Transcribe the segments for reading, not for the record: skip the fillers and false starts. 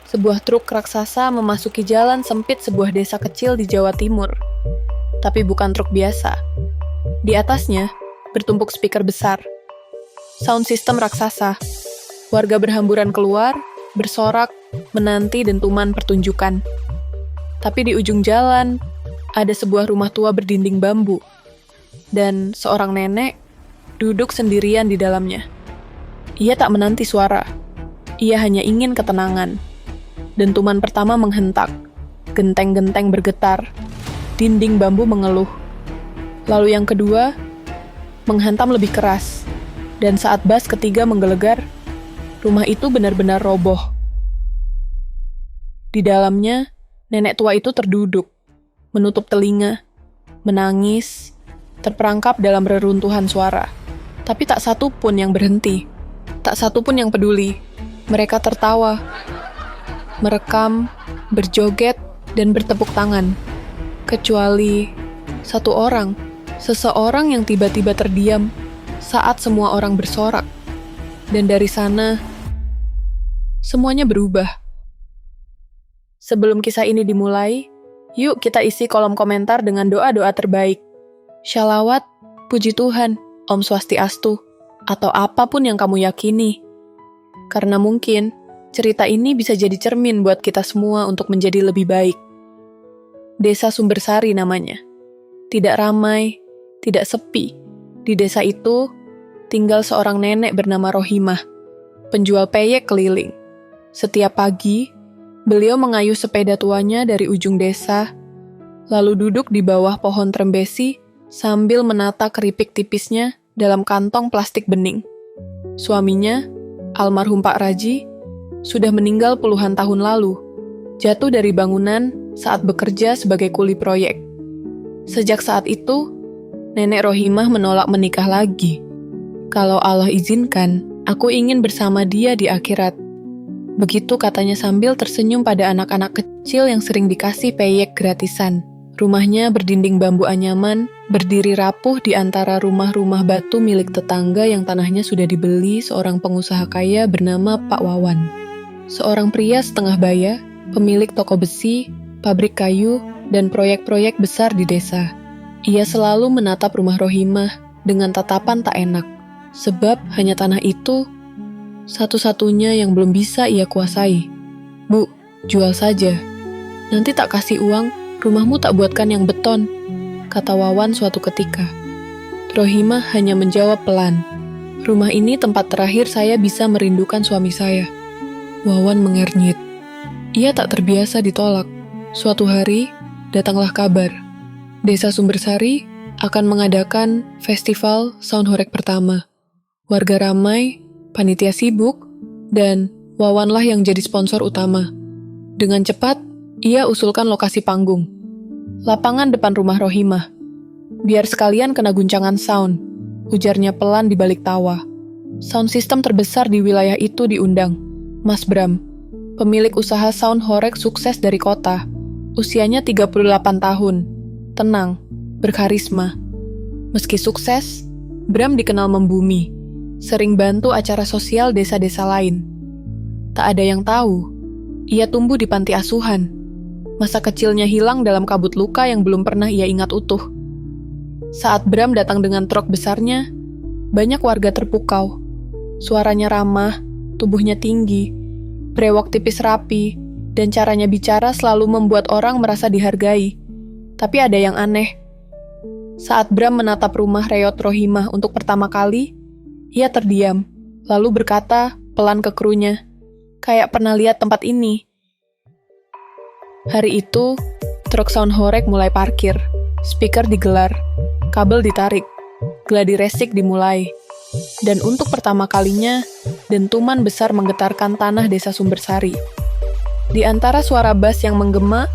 Sebuah truk raksasa memasuki jalan sempit sebuah desa kecil di Jawa Timur. Tapi bukan truk biasa. Di atasnya, bertumpuk speaker besar. Sound system raksasa. Warga berhamburan keluar, bersorak, menanti dentuman pertunjukan. Tapi di ujung jalan, ada sebuah rumah tua berdinding bambu. Dan seorang nenek duduk sendirian di dalamnya. Ia tak menanti suara. Ia hanya ingin ketenangan. Dentuman pertama menghentak. Genteng-genteng bergetar. Dinding bambu mengeluh. Lalu yang kedua, menghantam lebih keras. Dan saat bas ketiga menggelegar, rumah itu benar-benar roboh. Di dalamnya, nenek tua itu terduduk, menutup telinga, menangis, terperangkap dalam reruntuhan suara. Tapi tak satu pun yang berhenti, tak satu pun yang peduli. Mereka tertawa, merekam, berjoget, dan bertepuk tangan. Kecuali satu orang, seseorang yang tiba-tiba terdiam saat semua orang bersorak. Dan dari sana, semuanya berubah. Sebelum kisah ini dimulai, yuk kita isi kolom komentar dengan doa-doa terbaik. Shalawat, puji Tuhan, Om Swastiastu, atau apapun yang kamu yakini. Karena mungkin cerita ini bisa jadi cermin buat kita semua untuk menjadi lebih baik. Desa Sumbersari namanya. Tidak ramai, tidak sepi. Di desa itu tinggal seorang nenek bernama Rohimah, penjual peyek keliling. Setiap pagi, beliau mengayuh sepeda tuanya dari ujung desa, lalu duduk di bawah pohon trembesi sambil menata keripik tipisnya dalam kantong plastik bening. Suaminya, almarhum Pak Raji, sudah meninggal puluhan tahun lalu, jatuh dari bangunan saat bekerja sebagai kuli proyek. Sejak saat itu, Nenek Rohimah menolak menikah lagi. Kalau Allah izinkan, aku ingin bersama dia di akhirat. Begitu katanya sambil tersenyum pada anak-anak kecil yang sering dikasih peyek gratisan. Rumahnya berdinding bambu anyaman, berdiri rapuh di antara rumah-rumah batu milik tetangga yang tanahnya sudah dibeli seorang pengusaha kaya bernama Pak Wawan. Seorang pria setengah baya, pemilik toko besi, pabrik kayu, dan proyek-proyek besar di desa. Ia selalu menatap rumah Rohimah dengan tatapan tak enak, sebab hanya tanah itu satu-satunya yang belum bisa ia kuasai. "Bu, jual saja. Nanti tak kasih uang, rumahmu tak buatkan yang beton," kata Wawan suatu ketika. Rohimah hanya menjawab pelan, "Rumah ini tempat terakhir saya bisa merindukan suami saya." Wawan mengernyit. Ia tak terbiasa ditolak. Suatu hari, datanglah kabar. Desa Sumbersari akan mengadakan festival Sound Horeg pertama. Warga ramai, panitia sibuk, dan Wawanlah yang jadi sponsor utama. Dengan cepat, ia usulkan lokasi panggung. Lapangan depan rumah Rohimah. "Biar sekalian kena guncangan sound," ujarnya pelan di balik tawa. Sound system terbesar di wilayah itu diundang. Mas Bram, pemilik usaha sound horeg sukses dari kota. Usianya 38 tahun. Tenang, berkarisma. Meski sukses, Bram dikenal membumi. Sering bantu acara sosial desa-desa lain. Tak ada yang tahu, ia tumbuh di panti asuhan. Masa kecilnya hilang dalam kabut luka yang belum pernah ia ingat utuh. Saat Bram datang dengan truk besarnya, banyak warga terpukau. Suaranya ramah, tubuhnya tinggi, brewok tipis rapi, dan caranya bicara selalu membuat orang merasa dihargai. Tapi ada yang aneh. Saat Bram menatap rumah reot Rohimah untuk pertama kali, ia terdiam, lalu berkata pelan ke krunya, "Kayak pernah lihat tempat ini." Hari itu, truk sound horeg mulai parkir, speaker digelar, kabel ditarik, gladi resik dimulai. Dan untuk pertama kalinya, dentuman besar menggetarkan tanah desa Sumbersari. Di antara suara bas yang menggema,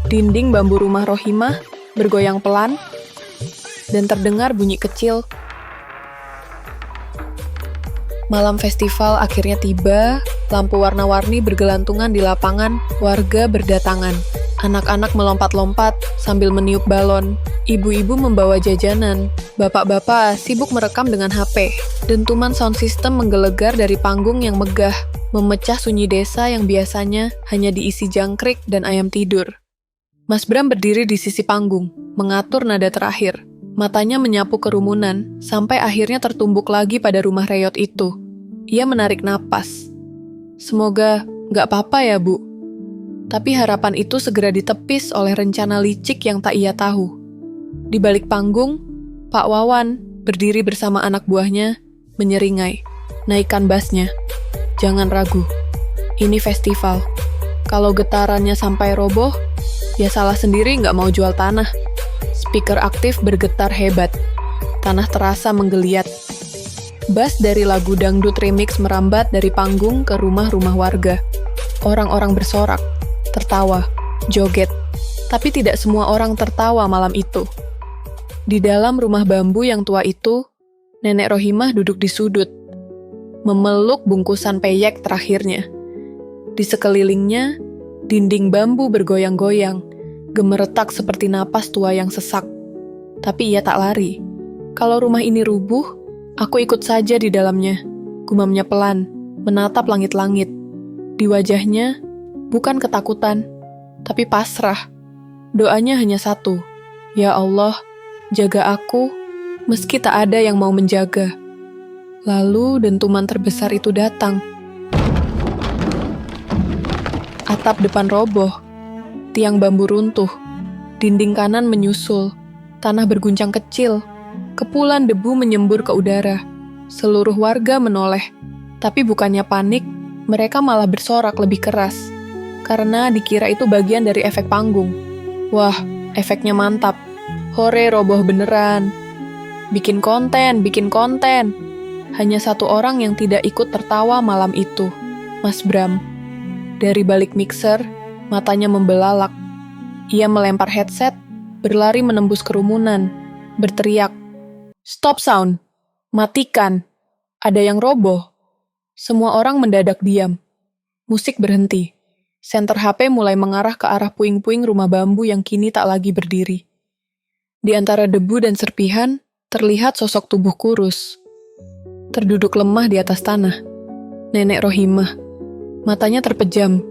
dinding bambu rumah Rohimah bergoyang pelan, dan terdengar bunyi kecil. Malam festival akhirnya tiba, lampu warna-warni bergelantungan di lapangan, warga berdatangan. Anak-anak melompat-lompat sambil meniup balon. Ibu-ibu membawa jajanan. Bapak-bapak sibuk merekam dengan HP. Dentuman sound system menggelegar dari panggung yang megah. memecah sunyi desa yang biasanya hanya diisi jangkrik dan ayam tidur. Mas Bram berdiri di sisi panggung, mengatur nada terakhir. Matanya menyapu kerumunan, sampai akhirnya tertumbuk lagi pada rumah reot itu. Ia menarik napas. Semoga nggak apa-apa ya, Bu. Tapi harapan itu segera ditepis oleh rencana licik yang tak ia tahu. Di balik panggung, Pak Wawan berdiri bersama anak buahnya, menyeringai. Naikkan bassnya. Jangan ragu. Ini festival. Kalau getarannya sampai roboh, ya salah sendiri nggak mau jual tanah. Speaker aktif bergetar hebat. Tanah terasa menggeliat. Bass dari lagu dangdut remix merambat dari panggung ke rumah-rumah warga. Orang-orang bersorak, tertawa, joget. Tapi tidak semua orang tertawa malam itu. Di dalam rumah bambu yang tua itu, Nenek Rohimah duduk di sudut, memeluk bungkusan peyek terakhirnya. Di sekelilingnya, dinding bambu bergoyang-goyang, gemeretak seperti napas tua yang sesak. Tapi ia tak lari. Kalau rumah ini rubuh, aku ikut saja di dalamnya. Gumamnya pelan, menatap langit-langit. Di wajahnya, bukan ketakutan, tapi pasrah. Doanya hanya satu, ya Allah, jaga aku, meski tak ada yang mau menjaga. Lalu dentuman terbesar itu datang. Atap depan roboh, tiang bambu runtuh, dinding kanan menyusul, tanah berguncang kecil, kepulan debu menyembur ke udara. Seluruh warga menoleh, tapi bukannya panik, mereka malah bersorak lebih keras, karena dikira itu bagian dari efek panggung. Wah, efeknya mantap. Hore, roboh beneran. Bikin konten, bikin konten. Hanya satu orang yang tidak ikut tertawa malam itu, Mas Bram. Dari balik mixer, matanya membelalak. Ia melempar headset, berlari menembus kerumunan, berteriak, "Stop sound! Matikan! Ada yang roboh!" Semua orang mendadak diam. Musik berhenti. Senter HP mulai mengarah ke arah puing-puing rumah bambu yang kini tak lagi berdiri. Di antara debu dan serpihan, terlihat sosok tubuh kurus. Terduduk lemah di atas tanah. Nenek Rohimah. Matanya terpejam.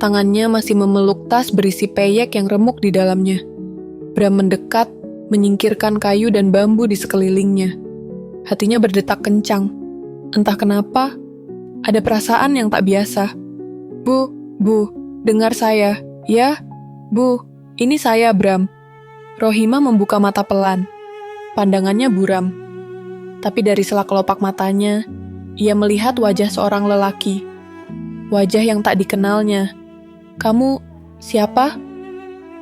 Tangannya masih memeluk tas berisi peyek yang remuk di dalamnya. Bram mendekat, menyingkirkan kayu dan bambu di sekelilingnya. Hatinya berdetak kencang. Entah kenapa, ada perasaan yang tak biasa. Bu, dengar saya. Ya, Bu, ini saya, Bram. Rohimah membuka mata pelan. Pandangannya buram. Tapi dari sela kelopak matanya, ia melihat wajah seorang lelaki. Wajah yang tak dikenalnya. "Kamu siapa?"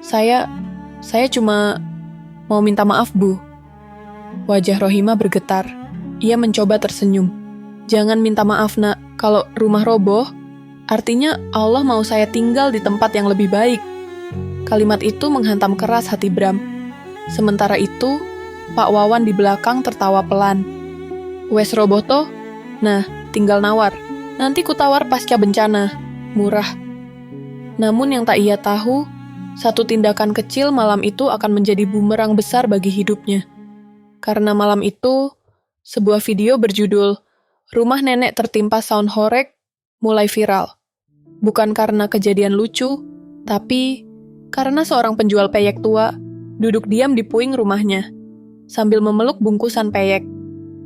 Saya cuma mau minta maaf, Bu." Wajah Rohimah bergetar. Ia mencoba tersenyum. "Jangan minta maaf, Nak. Kalau rumah roboh, artinya Allah mau saya tinggal di tempat yang lebih baik." Kalimat itu menghantam keras hati Bram. Sementara itu, Pak Wawan di belakang tertawa pelan. "Wes roboh toh? Nah, tinggal nawar. Nanti kutawar pasca bencana. Murah." Namun yang tak ia tahu, satu tindakan kecil malam itu akan menjadi bumerang besar bagi hidupnya. Karena malam itu, sebuah video berjudul "Rumah Nenek Tertimpa Sound Horeg" mulai viral. Bukan karena kejadian lucu, tapi karena seorang penjual peyek tua duduk diam di puing rumahnya, sambil memeluk bungkusan peyek.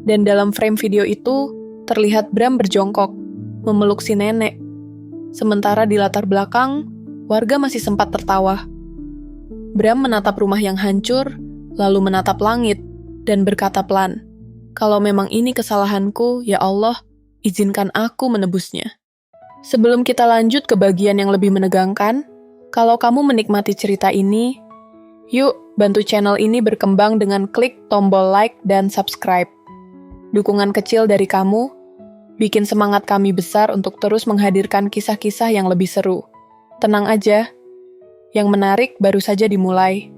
Dan dalam frame video itu, terlihat Bram berjongkok, memeluk si nenek. Sementara di latar belakang, warga masih sempat tertawa. Bram menatap rumah yang hancur, lalu menatap langit, dan berkata pelan, "Kalau memang ini kesalahanku, ya Allah, izinkan aku menebusnya." Sebelum kita lanjut ke bagian yang lebih menegangkan, kalau kamu menikmati cerita ini, yuk bantu channel ini berkembang dengan klik tombol like dan subscribe. Dukungan kecil dari kamu bikin semangat kami besar untuk terus menghadirkan kisah-kisah yang lebih seru. Tenang aja, yang menarik baru saja dimulai.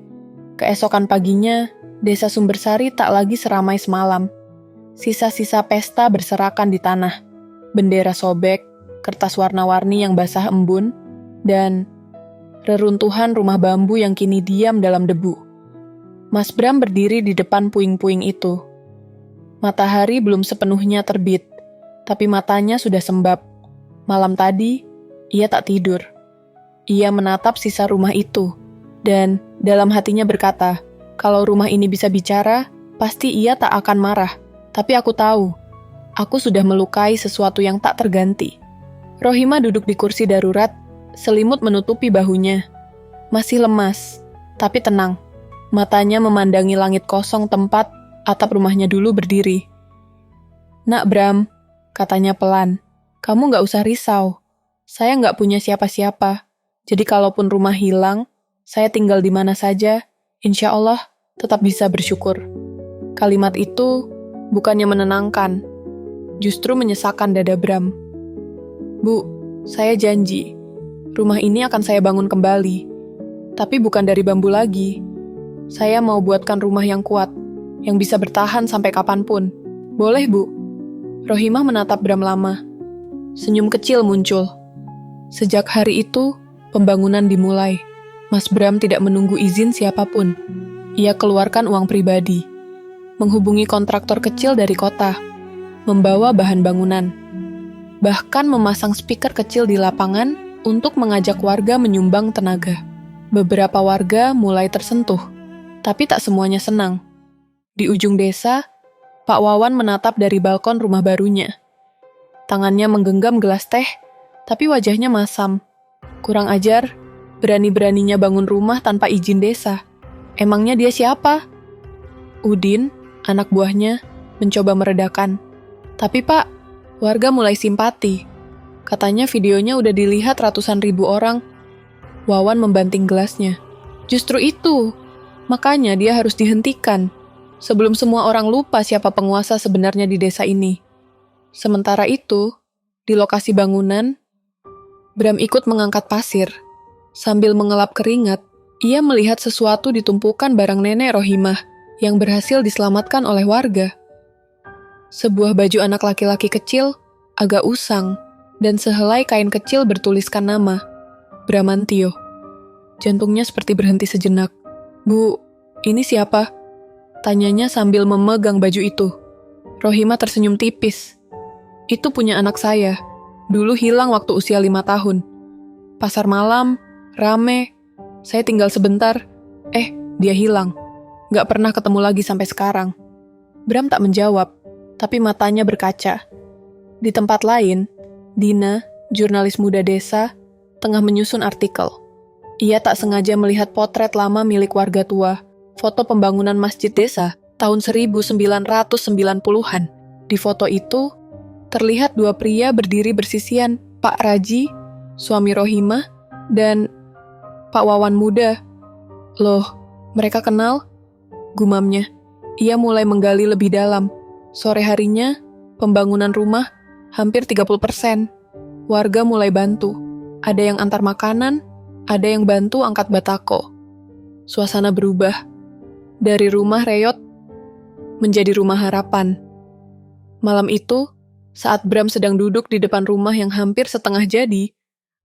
Keesokan paginya, Desa Sumbersari tak lagi seramai semalam. Sisa-sisa pesta berserakan di tanah. Bendera sobek, kertas warna-warni yang basah embun, dan reruntuhan rumah bambu yang kini diam dalam debu. Mas Bram berdiri di depan puing-puing itu. Matahari belum sepenuhnya terbit, tapi matanya sudah sembab. Malam tadi, ia tak tidur. Ia menatap sisa rumah itu, dan dalam hatinya berkata, kalau rumah ini bisa bicara, pasti ia tak akan marah. Tapi aku tahu, aku sudah melukai sesuatu yang tak terganti. Rohimah duduk di kursi darurat, selimut menutupi bahunya. Masih lemas, tapi tenang. Matanya memandangi langit kosong tempat atap rumahnya dulu berdiri. Nak Bram, katanya pelan, kamu gak usah risau. Saya gak punya siapa-siapa. Jadi kalaupun rumah hilang, saya tinggal di mana saja, insya Allah tetap bisa bersyukur. Kalimat itu bukannya menenangkan, justru menyesakkan dada Bram. Bu, saya janji, rumah ini akan saya bangun kembali. Tapi bukan dari bambu lagi. Saya mau buatkan rumah yang kuat, yang bisa bertahan sampai kapanpun. Boleh, Bu? Rohimah menatap Bram lama. Senyum kecil muncul. Sejak hari itu, pembangunan dimulai. Mas Bram tidak menunggu izin siapapun. Ia keluarkan uang pribadi, menghubungi kontraktor kecil dari kota, membawa bahan bangunan, bahkan memasang speaker kecil di lapangan untuk mengajak warga menyumbang tenaga. Beberapa warga mulai tersentuh, tapi tak semuanya senang. Di ujung desa, Pak Wawan menatap dari balkon rumah barunya. Tangannya menggenggam gelas teh, tapi wajahnya masam. Kurang ajar, berani-beraninya bangun rumah tanpa izin desa. Emangnya dia siapa? Udin, anak buahnya, mencoba meredakan. Tapi Pak, warga mulai simpati. Katanya videonya udah dilihat ratusan ribu orang. Wawan membanting gelasnya. Justru itu, makanya dia harus dihentikan. Sebelum semua orang lupa siapa penguasa sebenarnya di desa ini. Sementara itu, di lokasi bangunan, Bram ikut mengangkat pasir. Sambil mengelap keringat, ia melihat sesuatu ditumpukan barang nenek Rohimah yang berhasil diselamatkan oleh warga. Sebuah baju anak laki-laki kecil, agak usang, dan sehelai kain kecil bertuliskan nama, Bramantio. Jantungnya seperti berhenti sejenak. Bu, ini siapa? Tanyanya sambil memegang baju itu. Rohimah tersenyum tipis. Itu punya anak saya. Dulu hilang waktu usia 5 tahun. Pasar malam, rame. Saya tinggal sebentar. Dia hilang. Gak pernah ketemu lagi sampai sekarang. Bram tak menjawab, tapi matanya berkaca. Di tempat lain, Dina, jurnalis muda desa, tengah menyusun artikel. Ia tak sengaja melihat potret lama milik warga tua, foto pembangunan masjid desa tahun 1990-an. Di foto itu, terlihat dua pria berdiri bersisian, Pak Raji, suami Rohimah, dan Pak Wawan muda. Loh, mereka kenal? Gumamnya. Ia mulai menggali lebih dalam. Sore harinya, pembangunan rumah hampir 30%. Warga mulai bantu. Ada yang antar makanan, ada yang bantu angkat batako. Suasana berubah. Dari rumah reyot menjadi rumah harapan. Malam itu, saat Bram sedang duduk di depan rumah yang hampir setengah jadi,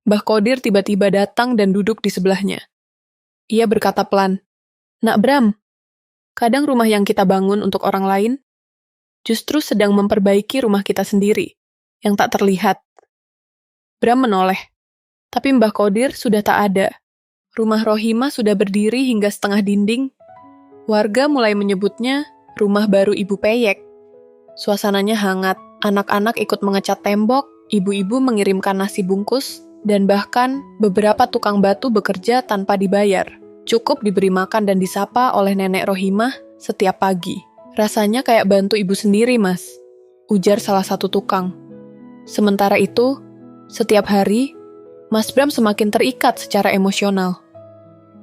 Mbah Kodir tiba-tiba datang dan duduk di sebelahnya. Ia berkata pelan, "Nak Bram, kadang rumah yang kita bangun untuk orang lain justru sedang memperbaiki rumah kita sendiri, yang tak terlihat." Bram menoleh, tapi Mbah Kodir sudah tak ada. Rumah Rohimah sudah berdiri hingga setengah dinding. Warga mulai menyebutnya rumah baru Ibu Peyek. Suasananya hangat, anak-anak ikut mengecat tembok, ibu-ibu mengirimkan nasi bungkus, dan bahkan beberapa tukang batu bekerja tanpa dibayar. Cukup diberi makan dan disapa oleh nenek Rohimah setiap pagi. Rasanya kayak bantu ibu sendiri, Mas, ujar salah satu tukang. Sementara itu, setiap hari, Mas Bram semakin terikat secara emosional.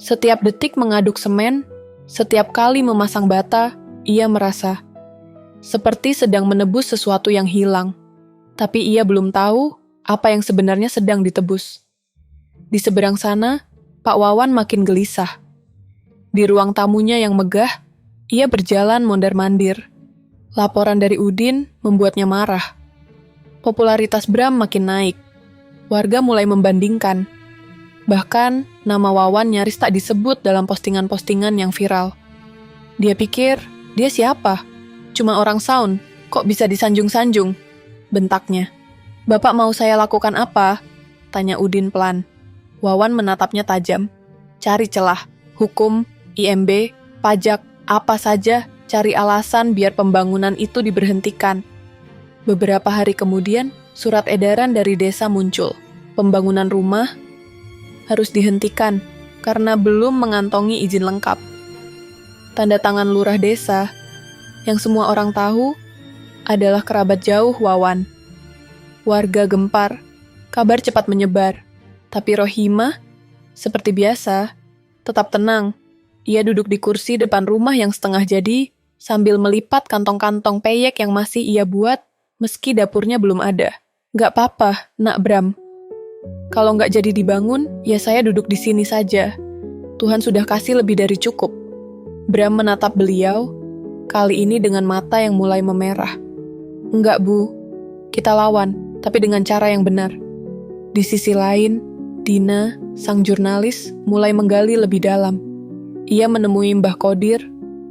Setiap detik mengaduk semen, setiap kali memasang bata, ia merasa seperti sedang menebus sesuatu yang hilang. Tapi ia belum tahu apa yang sebenarnya sedang ditebus. Di seberang sana, Pak Wawan makin gelisah. Di ruang tamunya yang megah, ia berjalan mondar-mandir. Laporan dari Udin membuatnya marah. Popularitas Bram makin naik. Warga mulai membandingkan. Bahkan, nama Wawan nyaris tak disebut dalam postingan-postingan yang viral. Dia pikir, dia siapa? Cuma orang sound, kok bisa disanjung-sanjung? Bentaknya. Bapak mau saya lakukan apa? Tanya Udin pelan. Wawan menatapnya tajam. Cari celah, hukum, IMB, pajak, apa saja, cari alasan biar pembangunan itu diberhentikan. Beberapa hari kemudian, surat edaran dari desa muncul. Pembangunan rumah harus dihentikan karena belum mengantongi izin lengkap. Tanda tangan lurah desa, yang semua orang tahu, adalah kerabat jauh Wawan. Warga gempar, kabar cepat menyebar. Tapi Rohimah, seperti biasa, tetap tenang. Ia duduk di kursi depan rumah yang setengah jadi, sambil melipat kantong-kantong peyek yang masih ia buat, meski dapurnya belum ada. Gak apa-apa, Nak Bram. Kalau gak jadi dibangun, ya saya duduk di sini saja. Tuhan sudah kasih lebih dari cukup. Bram menatap beliau, kali ini dengan mata yang mulai memerah. Enggak, Bu. Kita lawan, tapi dengan cara yang benar. Di sisi lain, Dina, sang jurnalis, mulai menggali lebih dalam. Ia menemui Mbah Qodir,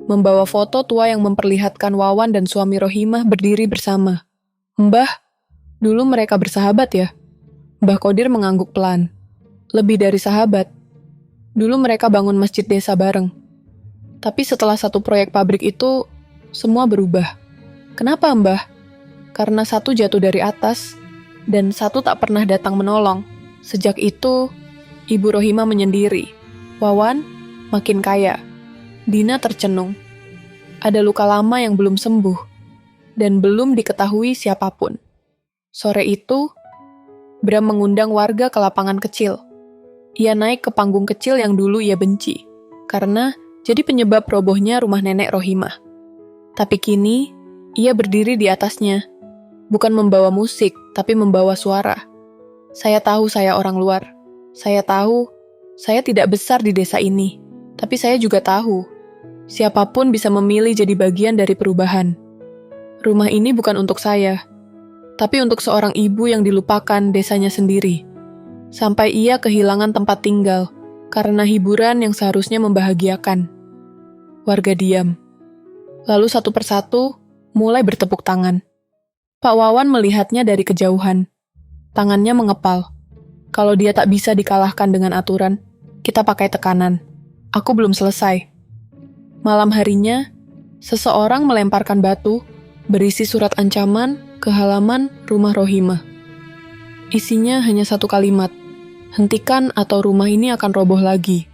membawa foto tua yang memperlihatkan Wawan dan suami Rohimah berdiri bersama. Mbah, dulu mereka bersahabat ya? Mbah Qodir mengangguk pelan. Lebih dari sahabat. Dulu mereka bangun masjid desa bareng. Tapi setelah satu proyek pabrik itu, semua berubah. Kenapa, Mbah? Karena satu jatuh dari atas, dan satu tak pernah datang menolong. Sejak itu, Ibu Rohimah menyendiri. Wawan makin kaya. Dina tercenung. Ada luka lama yang belum sembuh, dan belum diketahui siapapun. Sore itu, Bram mengundang warga ke lapangan kecil. Ia naik ke panggung kecil yang dulu ia benci, karena jadi penyebab robohnya rumah nenek Rohimah. Tapi kini, ia berdiri di atasnya. Bukan membawa musik, tapi membawa suara. Saya tahu saya orang luar. Saya tahu saya tidak besar di desa ini. Tapi saya juga tahu, siapapun bisa memilih jadi bagian dari perubahan. Rumah ini bukan untuk saya, tapi untuk seorang ibu yang dilupakan desanya sendiri. Sampai ia kehilangan tempat tinggal, karena hiburan yang seharusnya membahagiakan. Warga diam. Lalu satu persatu mulai bertepuk tangan. Pak Wawan melihatnya dari kejauhan. Tangannya mengepal. Kalau dia tak bisa dikalahkan dengan aturan, kita pakai tekanan. Aku belum selesai. Malam harinya, seseorang melemparkan batu, berisi surat ancaman ke halaman rumah Rohimah. Isinya hanya satu kalimat. Hentikan atau rumah ini akan roboh lagi.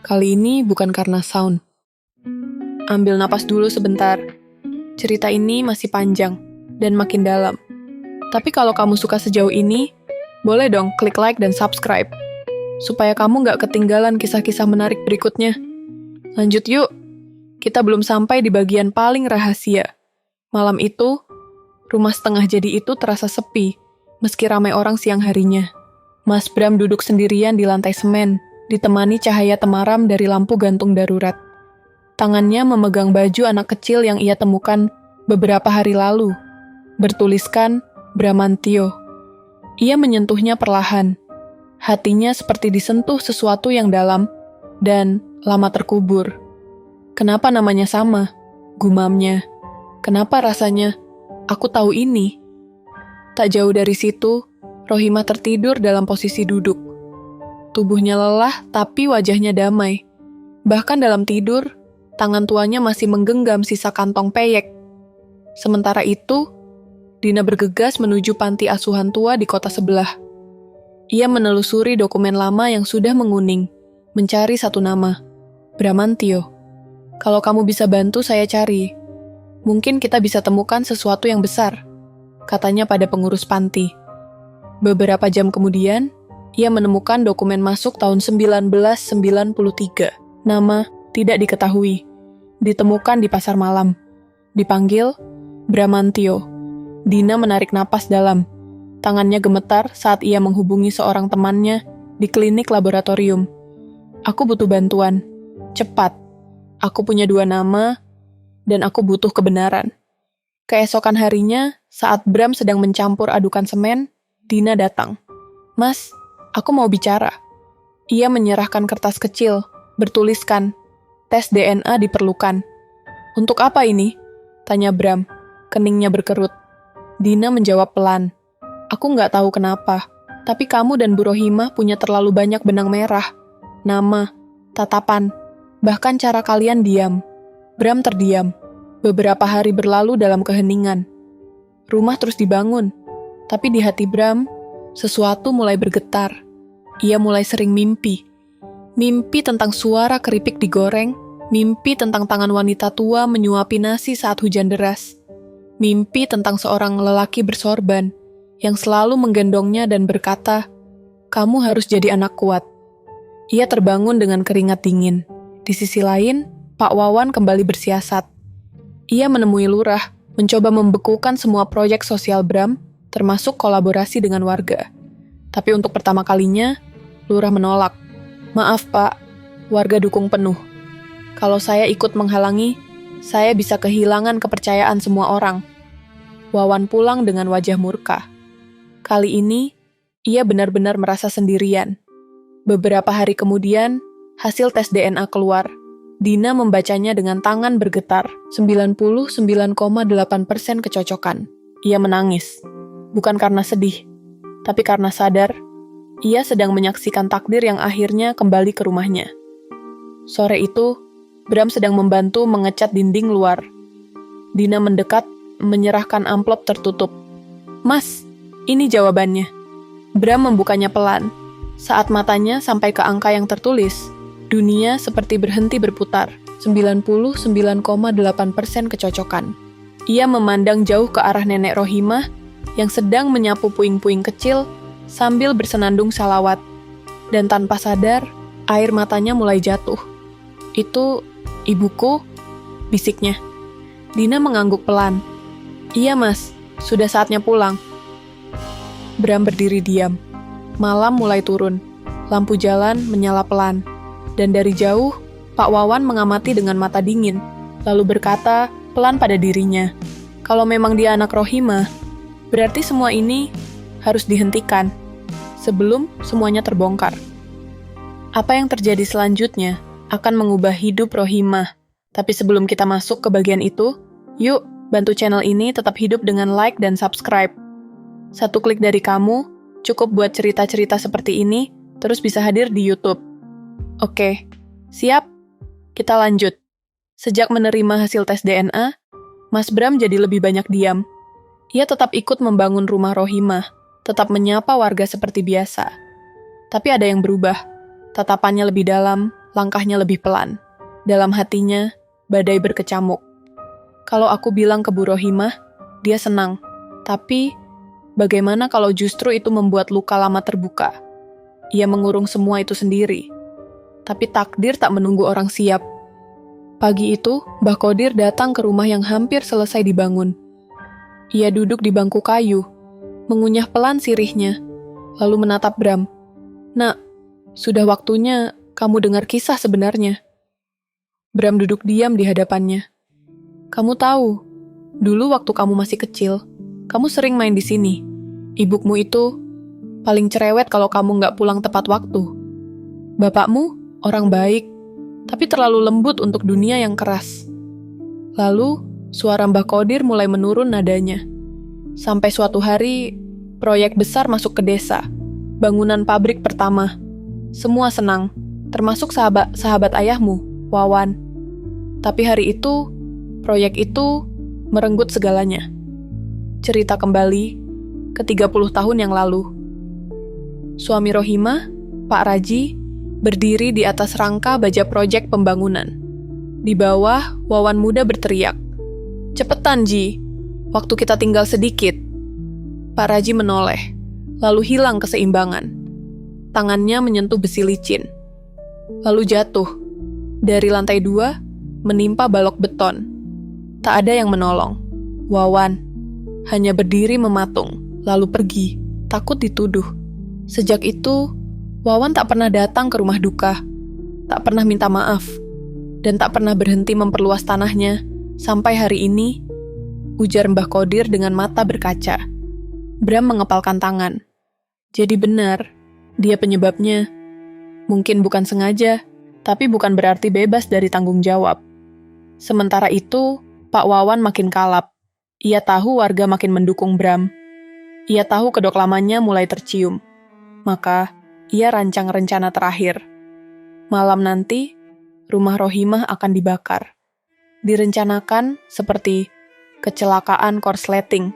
Kali ini bukan karena sound. Ambil napas dulu sebentar. Cerita ini masih panjang dan makin dalam. Tapi kalau kamu suka sejauh ini, boleh dong klik like dan subscribe, supaya kamu gak ketinggalan kisah-kisah menarik berikutnya. Lanjut yuk, kita belum sampai di bagian paling rahasia. Malam itu, rumah setengah jadi itu terasa sepi, meski ramai orang siang harinya. Mas Bram duduk sendirian di lantai semen, ditemani cahaya temaram dari lampu gantung darurat. Tangannya memegang baju anak kecil yang ia temukan beberapa hari lalu, bertuliskan Bramantio. Ia menyentuhnya perlahan. Hatinya seperti disentuh sesuatu yang dalam dan lama terkubur. Kenapa namanya sama? Gumamnya. Kenapa rasanya? Aku tahu ini. Tak jauh dari situ, Rohimah tertidur dalam posisi duduk. Tubuhnya lelah tapi wajahnya damai. Bahkan dalam tidur, tangan tuanya masih menggenggam sisa kantong peyek. Sementara itu, Dina bergegas menuju panti asuhan tua di kota sebelah. Ia menelusuri dokumen lama yang sudah menguning, mencari satu nama, Bramantio. Kalau kamu bisa bantu saya cari, mungkin kita bisa temukan sesuatu yang besar, katanya pada pengurus panti. Beberapa jam kemudian, ia menemukan dokumen masuk tahun 1993. Nama tidak diketahui. Ditemukan di pasar malam. Dipanggil Bramantio. Dina menarik napas dalam. Tangannya gemetar saat ia menghubungi seorang temannya di klinik laboratorium. Aku butuh bantuan. Cepat. Aku punya 2 nama, dan aku butuh kebenaran. Keesokan harinya, saat Bram sedang mencampur adukan semen, Dina datang. Mas, aku mau bicara. Ia menyerahkan kertas kecil, bertuliskan, tes DNA diperlukan. Untuk apa ini? Tanya Bram, keningnya berkerut. Dina menjawab pelan. Aku nggak tahu kenapa, tapi kamu dan Bu Rohimah punya terlalu banyak benang merah. Nama, tatapan, bahkan cara kalian diam. Bram terdiam. Beberapa hari berlalu dalam keheningan. Rumah terus dibangun, tapi di hati Bram, sesuatu mulai bergetar. Ia mulai sering mimpi. Mimpi tentang suara keripik digoreng, mimpi tentang tangan wanita tua menyuapi nasi saat hujan deras. Mimpi tentang seorang lelaki bersorban yang selalu menggendongnya dan berkata, "Kamu harus jadi anak kuat." Ia terbangun dengan keringat dingin. Di sisi lain, Pak Wawan kembali bersiasat. Ia menemui lurah, mencoba membekukan semua proyek sosial Bram, termasuk kolaborasi dengan warga. Tapi untuk pertama kalinya, lurah menolak. "Maaf Pak, warga dukung penuh. Kalau saya ikut menghalangi, saya bisa kehilangan kepercayaan semua orang." Wawan pulang dengan wajah murka. Kali ini, ia benar-benar merasa sendirian. Beberapa hari kemudian, hasil tes DNA keluar. Dina membacanya dengan tangan bergetar, 99,8% kecocokan. Ia menangis, bukan karena sedih, tapi karena sadar, ia sedang menyaksikan takdir yang akhirnya kembali ke rumahnya. Sore itu, Bram sedang membantu mengecat dinding luar. Dina mendekat, menyerahkan amplop tertutup. "Mas, ini jawabannya." Bram membukanya pelan. Saat matanya sampai ke angka yang tertulis, dunia seperti berhenti berputar, 99,8% kecocokan. Ia memandang jauh ke arah nenek Rohimah yang sedang menyapu puing-puing kecil sambil bersenandung salawat. Dan tanpa sadar, air matanya mulai jatuh. "Itu ibuku?" bisiknya. Dina mengangguk pelan. "Iya mas, sudah saatnya pulang." Bram berdiri diam. Malam mulai turun. Lampu jalan menyala pelan. Dan dari jauh, Pak Wawan mengamati dengan mata dingin, lalu berkata pelan pada dirinya, "Kalau memang dia anak Rohimah, berarti semua ini harus dihentikan sebelum semuanya terbongkar." Apa yang terjadi selanjutnya akan mengubah hidup Rohimah. Tapi sebelum kita masuk ke bagian itu, yuk bantu channel ini tetap hidup dengan like dan subscribe. Satu klik dari kamu cukup buat cerita-cerita seperti ini terus bisa hadir di YouTube. Oke, siap? Kita lanjut. Sejak menerima hasil tes DNA, Mas Bram jadi lebih banyak diam. Ia tetap ikut membangun rumah Rohimah, tetap menyapa warga seperti biasa. Tapi ada yang berubah. Tatapannya lebih dalam, langkahnya lebih pelan. Dalam hatinya, badai berkecamuk. Kalau aku bilang ke Bu Rohimah, dia senang. Tapi, bagaimana kalau justru itu membuat luka lama terbuka? Ia mengurung semua itu sendiri. Tapi takdir tak menunggu orang siap. Pagi itu, Mbah Kodir datang ke rumah yang hampir selesai dibangun. Ia duduk di bangku kayu, mengunyah pelan sirihnya, lalu menatap Bram. "Nak, sudah waktunya kamu dengar kisah sebenarnya." Bram duduk diam di hadapannya. "Kamu tahu, dulu waktu kamu masih kecil, kamu sering main di sini. Ibumu itu paling cerewet kalau kamu nggak pulang tepat waktu. Bapakmu orang baik, tapi terlalu lembut untuk dunia yang keras." Lalu, suara Mbah Kodir mulai menurun nadanya. Sampai suatu hari, proyek besar masuk ke desa. Bangunan pabrik pertama. Semua senang, termasuk sahabat ayahmu, Wawan. Tapi hari itu, proyek itu merenggut segalanya. Cerita kembali ke 30 tahun yang lalu. Suami Rohimah, Pak Raji, berdiri di atas rangka baja proyek pembangunan. Di bawah, Wawan muda berteriak, "Cepetan, Ji, waktu kita tinggal sedikit." Pak Raji menoleh, lalu hilang keseimbangan. Tangannya menyentuh besi licin. Lalu jatuh. Dari lantai 2, menimpa balok beton. Tak ada yang menolong. Wawan hanya berdiri mematung, lalu pergi, takut dituduh. Sejak itu, Wawan tak pernah datang ke rumah duka, tak pernah minta maaf, dan tak pernah berhenti memperluas tanahnya, sampai hari ini, ujar Mbah Kodir dengan mata berkaca. Bram mengepalkan tangan. Jadi benar, dia penyebabnya. Mungkin bukan sengaja, tapi bukan berarti bebas dari tanggung jawab. Sementara itu, Pak Wawan makin kalap. Ia tahu warga makin mendukung Bram. Ia tahu kedok lamanya mulai tercium. Maka, ia rancang rencana terakhir. Malam nanti, rumah Rohimah akan dibakar. Direncanakan seperti kecelakaan korsleting.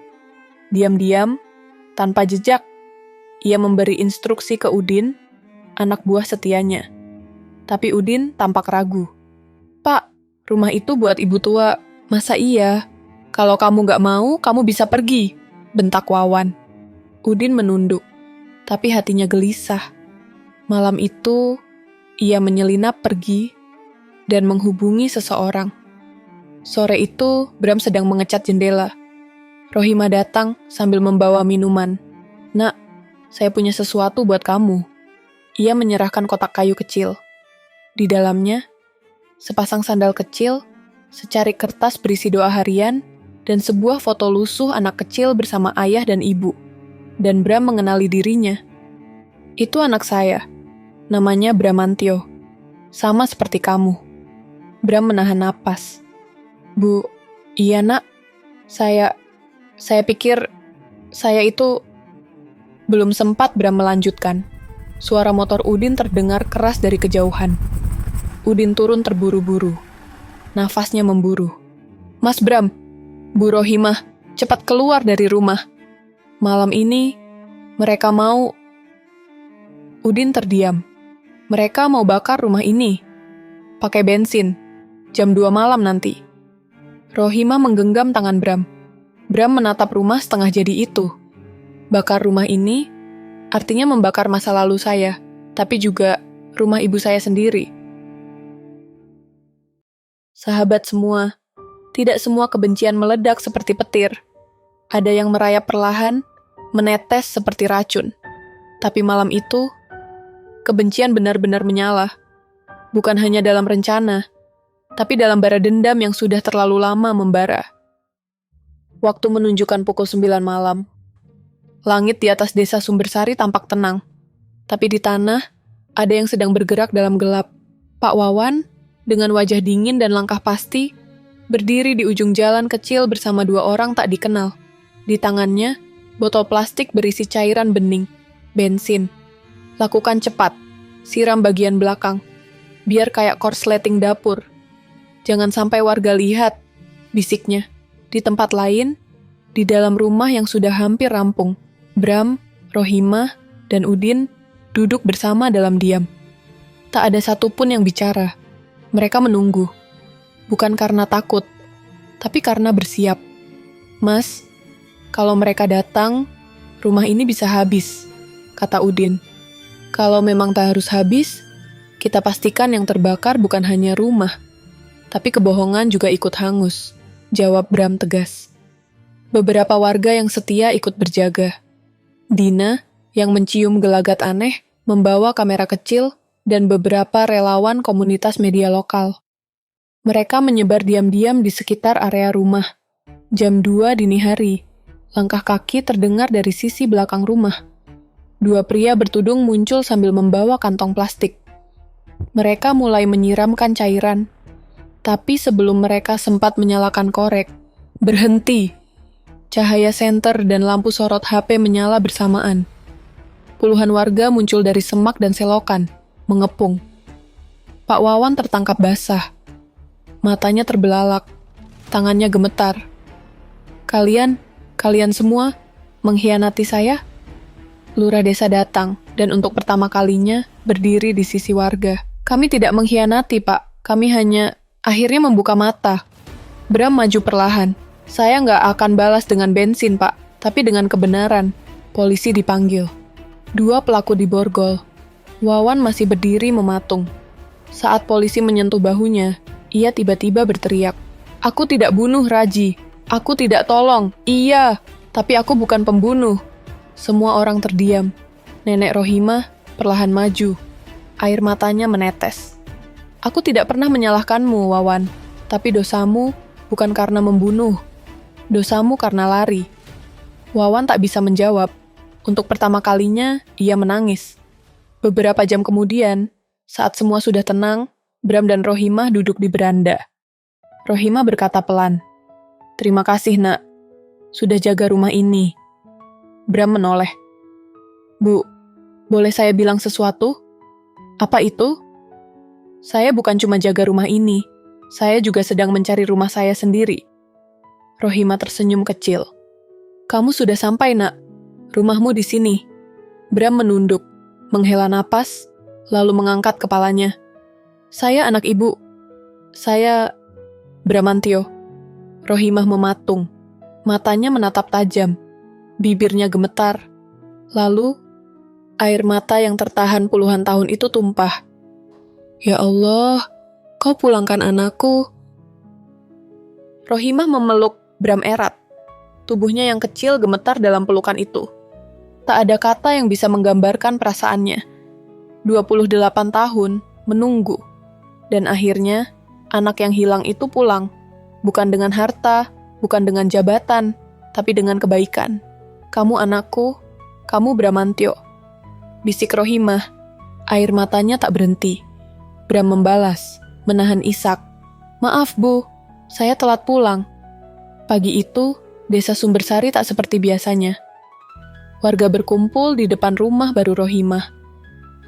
Diam-diam, tanpa jejak, ia memberi instruksi ke Udin, anak buah setianya. Tapi Udin tampak ragu. "Pak, rumah itu buat ibu tua. Masa iya? Kalau kamu gak mau, kamu bisa pergi," bentak Wawan. Udin menunduk, tapi hatinya gelisah. Malam itu, ia menyelinap pergi dan menghubungi seseorang. Sore itu, Bram sedang mengecat jendela. Rohimah datang sambil membawa minuman. "Nak, saya punya sesuatu buat kamu." Ia menyerahkan kotak kayu kecil. Di dalamnya, sepasang sandal kecil, secarik kertas berisi doa harian, dan sebuah foto lusuh anak kecil bersama ayah dan ibu. Dan Bram mengenali dirinya. "Itu anak saya. Namanya Bramantio. Sama seperti kamu." Bram menahan napas. "Bu, iya nak. Saya pikir saya itu..." Belum sempat Bram melanjutkan. Suara motor Udin terdengar keras dari kejauhan. Udin turun terburu-buru. Nafasnya memburu. "Mas Bram, Bu Rohimah, cepat keluar dari rumah. Malam ini, mereka mau..." Udin terdiam. "Mereka mau bakar rumah ini. Pakai bensin. Jam 2 malam nanti." Rohimah menggenggam tangan Bram. Bram menatap rumah setengah jadi itu. Bakar rumah ini, artinya membakar masa lalu saya, tapi juga rumah ibu saya sendiri. Sahabat semua, tidak semua kebencian meledak seperti petir. Ada yang merayap perlahan, menetes seperti racun. Tapi malam itu, kebencian benar-benar menyala. Bukan hanya dalam rencana, tapi dalam bara dendam yang sudah terlalu lama membara. Waktu menunjukkan pukul 9 malam. Langit di atas desa Sumbersari tampak tenang. Tapi di tanah, ada yang sedang bergerak dalam gelap. Pak Wawan, dengan wajah dingin dan langkah pasti, berdiri di ujung jalan kecil bersama 2 orang tak dikenal. Di tangannya, botol plastik berisi cairan bening, bensin. "Lakukan cepat, siram bagian belakang. Biar kayak korsleting dapur. Jangan sampai warga lihat," bisiknya. Di tempat lain, di dalam rumah yang sudah hampir rampung, Bram, Rohimah, dan Udin duduk bersama dalam diam. Tak ada satupun yang bicara. Mereka menunggu. Bukan karena takut, tapi karena bersiap. "Mas, kalau mereka datang, rumah ini bisa habis," kata Udin. "Kalau memang tak harus habis, kita pastikan yang terbakar bukan hanya rumah, tapi kebohongan juga ikut hangus," jawab Bram tegas. Beberapa warga yang setia ikut berjaga. Dina, yang mencium gelagat aneh, membawa kamera kecil dan beberapa relawan komunitas media lokal. Mereka menyebar diam-diam di sekitar area rumah. Jam 2 dini hari, langkah kaki terdengar dari sisi belakang rumah. 2 pria bertudung muncul sambil membawa kantong plastik. Mereka mulai menyiramkan cairan. Tapi sebelum mereka sempat menyalakan korek, berhenti. Cahaya senter dan lampu sorot HP menyala bersamaan. Puluhan warga muncul dari semak dan selokan, mengepung. Pak Wawan tertangkap basah. Matanya terbelalak, tangannya gemetar. Kalian semua mengkhianati saya?" Lurah desa datang dan untuk pertama kalinya berdiri di sisi warga. "Kami tidak mengkhianati, Pak. Kami hanya..." Akhirnya membuka mata. Bram maju perlahan. "Saya nggak akan balas dengan bensin, Pak, tapi dengan kebenaran." Polisi dipanggil. 2 pelaku diborgol. Wawan masih berdiri mematung. Saat polisi menyentuh bahunya, ia tiba-tiba berteriak, "Aku tidak bunuh Raji. Aku tidak tolong. Iya, tapi aku bukan pembunuh." Semua orang terdiam. Nenek Rohimah perlahan maju. Air matanya menetes. "Aku tidak pernah menyalahkanmu, Wawan. Tapi dosamu bukan karena membunuh. Dosamu karena lari." Wawan tak bisa menjawab. Untuk pertama kalinya, ia menangis. Beberapa jam kemudian, saat semua sudah tenang, Bram dan Rohimah duduk di beranda. Rohimah berkata pelan, "Terima kasih, Nak. Sudah jaga rumah ini." Bram menoleh. Bu, boleh saya bilang sesuatu? Apa itu? Saya bukan cuma jaga rumah ini, saya juga sedang mencari rumah saya sendiri. Rohimah tersenyum kecil. Kamu sudah sampai, Nak. Rumahmu di sini. Bram menunduk, menghela napas, lalu mengangkat kepalanya. Saya anak ibu. Saya Bramantio. Rohimah mematung. Matanya menatap tajam. Bibirnya gemetar. Lalu, air mata yang tertahan puluhan tahun itu tumpah. Ya Allah, kau pulangkan anakku. Rohimah memeluk Bram erat. Tubuhnya yang kecil gemetar dalam pelukan itu. Tak ada kata yang bisa menggambarkan perasaannya. 28 tahun, menunggu. Dan akhirnya, anak yang hilang itu pulang. Bukan dengan harta, bukan dengan jabatan, tapi dengan kebaikan. Kamu anakku, kamu Bramantio. Bisik Rohimah, air matanya tak berhenti. Bram membalas, menahan isak. Maaf Bu, saya telat pulang. Pagi itu, desa Sumbersari tak seperti biasanya. Warga berkumpul di depan rumah baru Rohimah.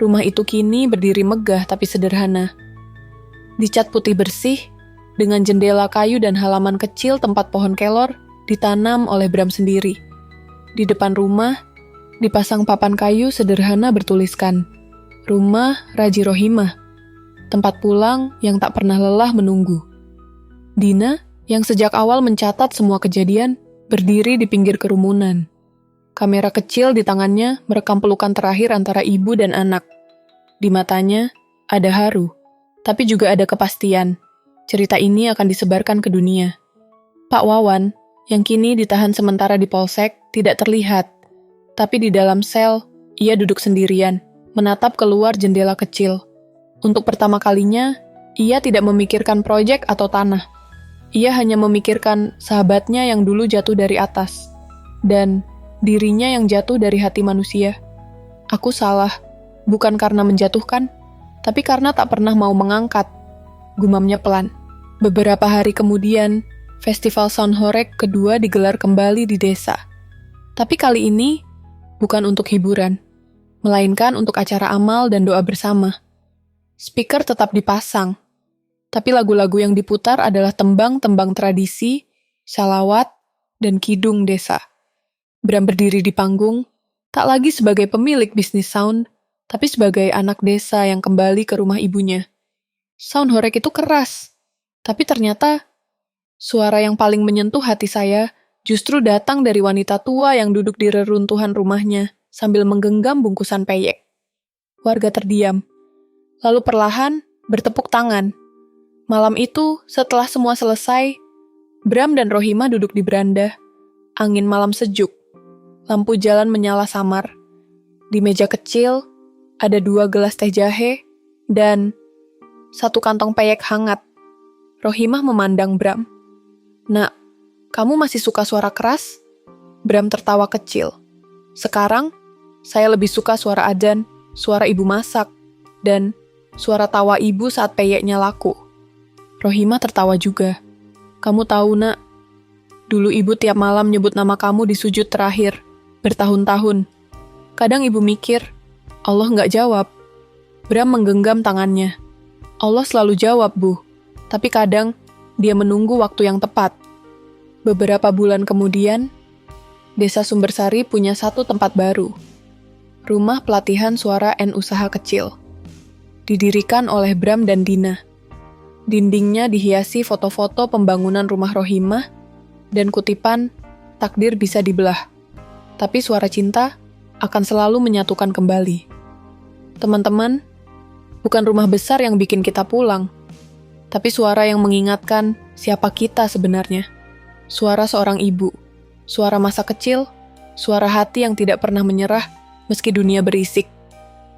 Rumah itu kini berdiri megah tapi sederhana. Dicat putih bersih, dengan jendela kayu dan halaman kecil tempat pohon kelor ditanam oleh Bram sendiri. Di depan rumah, dipasang papan kayu sederhana bertuliskan, Rumah Raji Rohimah, tempat pulang yang tak pernah lelah menunggu. Dina, yang sejak awal mencatat semua kejadian, berdiri di pinggir kerumunan. Kamera kecil di tangannya merekam pelukan terakhir antara ibu dan anak. Di matanya, ada haru, tapi juga ada kepastian. Cerita ini akan disebarkan ke dunia. Pak Wawan, yang kini ditahan sementara di polsek, tidak terlihat. Tapi di dalam sel, ia duduk sendirian, menatap keluar jendela kecil. Untuk pertama kalinya, ia tidak memikirkan proyek atau tanah. Ia hanya memikirkan sahabatnya yang dulu jatuh dari atas. Dan dirinya yang jatuh dari hati manusia. Aku salah, bukan karena menjatuhkan, tapi karena tak pernah mau mengangkat. Gumamnya pelan. Beberapa hari kemudian, Festival Sound Horeg kedua digelar kembali di desa. Tapi kali ini, bukan untuk hiburan, melainkan untuk acara amal dan doa bersama. Speaker tetap dipasang, tapi lagu-lagu yang diputar adalah tembang-tembang tradisi, shalawat, dan kidung desa. Bram berdiri di panggung, tak lagi sebagai pemilik bisnis sound, tapi sebagai anak desa yang kembali ke rumah ibunya. Sound horeg itu keras, tapi ternyata suara yang paling menyentuh hati saya justru datang dari wanita tua yang duduk di reruntuhan rumahnya sambil menggenggam bungkusan peyek. Warga terdiam, lalu perlahan bertepuk tangan. Malam itu, setelah semua selesai, Bram dan Rohimah duduk di beranda. Angin malam sejuk. Lampu jalan menyala samar. Di meja kecil, ada 2 gelas teh jahe dan 1 kantong peyek hangat. Rohimah memandang Bram. Nak, kamu masih suka suara keras? Bram tertawa kecil. Sekarang, saya lebih suka suara adzan, suara ibu masak, dan suara tawa ibu saat peyeknya laku. Rohimah tertawa juga. Kamu tahu, Nak, dulu ibu tiap malam nyebut nama kamu di sujud terakhir. Bertahun-tahun. Kadang ibu mikir, Allah nggak jawab. Bram menggenggam tangannya. Allah selalu jawab, Bu. Tapi kadang, dia menunggu waktu yang tepat. Beberapa bulan kemudian, Desa Sumbersari punya 1 tempat baru. Rumah pelatihan suara and usaha kecil. Didirikan oleh Bram dan Dina. Dindingnya dihiasi foto-foto pembangunan rumah Rohimah dan kutipan, takdir bisa dibelah. Tapi suara cinta akan selalu menyatukan kembali. Teman-teman, bukan rumah besar yang bikin kita pulang, tapi suara yang mengingatkan siapa kita sebenarnya. Suara seorang ibu, suara masa kecil, suara hati yang tidak pernah menyerah meski dunia berisik.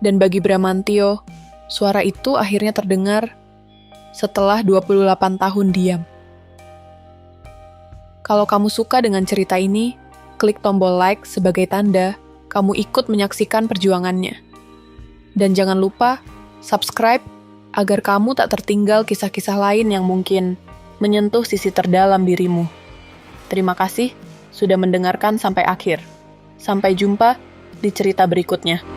Dan bagi Bramantio, suara itu akhirnya terdengar setelah 28 tahun diam. Kalau kamu suka dengan cerita ini, klik tombol like sebagai tanda kamu ikut menyaksikan perjuangannya. Dan jangan lupa subscribe agar kamu tak tertinggal kisah-kisah lain yang mungkin menyentuh sisi terdalam dirimu. Terima kasih sudah mendengarkan sampai akhir. Sampai jumpa di cerita berikutnya.